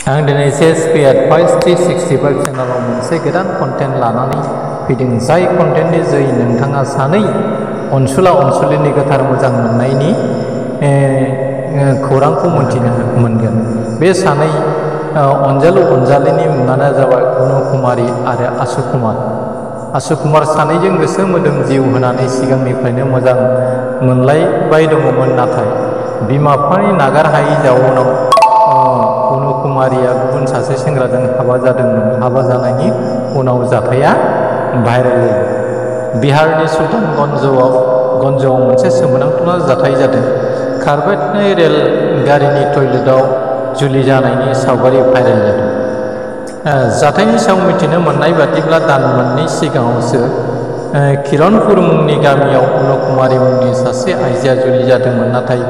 आं दिनै CSP Advice 365 चेनेलाव मोनसे गोदान कन्टेन्ट लानानै फैदों। जाय कन्टेन्टनि जोहै नोंथाङा सानै अनसुला अनसुलिनि गोथार मोजां मोननायनि खौरांखौ मोनथिनो मोनगोन। बे सानै अनजालु अनजालिनि मुङानो जाबाय अनुकुमारी आरो आशु कुमार। आशु कुमार सानैजों गोसो मोदोम जिउ होनानै सिगांनिफ्रायनो मोजां मोनलायबाय दङमोन, नाथाय बिमा बिफानि नागारहायै जाउनाव अनुकुमारीया गुबुन सासे सेंग्राजों हाबा जादोंमोन। हाबा जानायनि उनाव जाथाया भाइरेल जायो। बिहारनि सुल्तानगन्जआव मोनसे सोमोनांथाव जाथाय जादों। खारबाय थानाय रेल गारिनि टयलेटआव जुलि जानायनि सावगारि भाइरेल जादों। जाथायनि सायाव मिथिनो मोननाय बादिब्ला दान मोननै सिगाङावसो किरणपुर मुंनि गामियाव अनुकुमारी मुंनि सासे आइजोआ जुलि जादोंमोन, नाथाय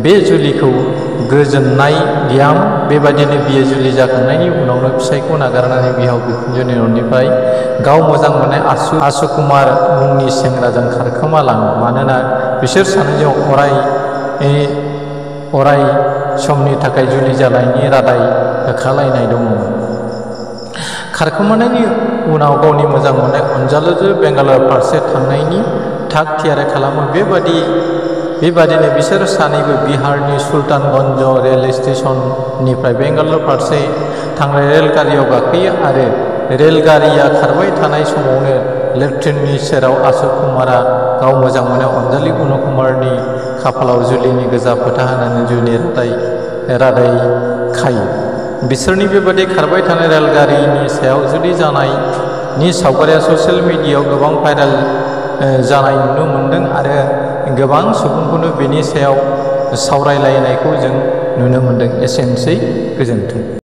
बे जुलिखौ गोजोननाय गैयामोन। बेबायदिनो बियो जुलि जाखांनायनि उनावनो फिसायखौ नागारनानै बिहाव बिखुनजोनि न'निफ्राय गाव मोजां मोननाय आशु कुमार मुंनि सेंग्राजों खारखोमालाङो। मानोना बिसोर सानैजों अराय समनि थाखाय जुलि जानायनि रादाय होखालायनाय दंमोन। खारखोमानायनि उनाव गावनि मोजां मोननाय अनजालुजों बेंगालर फारसे थांनायनि थाग थियारि खालामो। बेबादिनो बिसोर सानैबो बिहारनि सुल्तानगन्ज रेल स्टेशननिफ्राय बेंगालर फारसे थांनाय रेलगारियाव गाखोयो आरो रेलगारिया खारबाय थानाय समावनो लेट्रिननि सेराव आशु कुमारा गाव मोजां मोननाय अनजालि अनुकुमारीनि खाफालाव जुलिनि गोजा फोथा होनानै जुलिनि रादाय खायो। बिसोरनि बेबादि खारबाय थानाय रेलगारिनि सायाव जुलि जानायनि सावगारिया ससियेल मिडियायाव गोबां भाइरेल जानाय नुनो मोन्दों आरो गोबां सुबुंखौनो बेनि सायाव सावरायलायनायखौ जों नुनो मोन्दों। एसेनोसै, गोजोन्थों।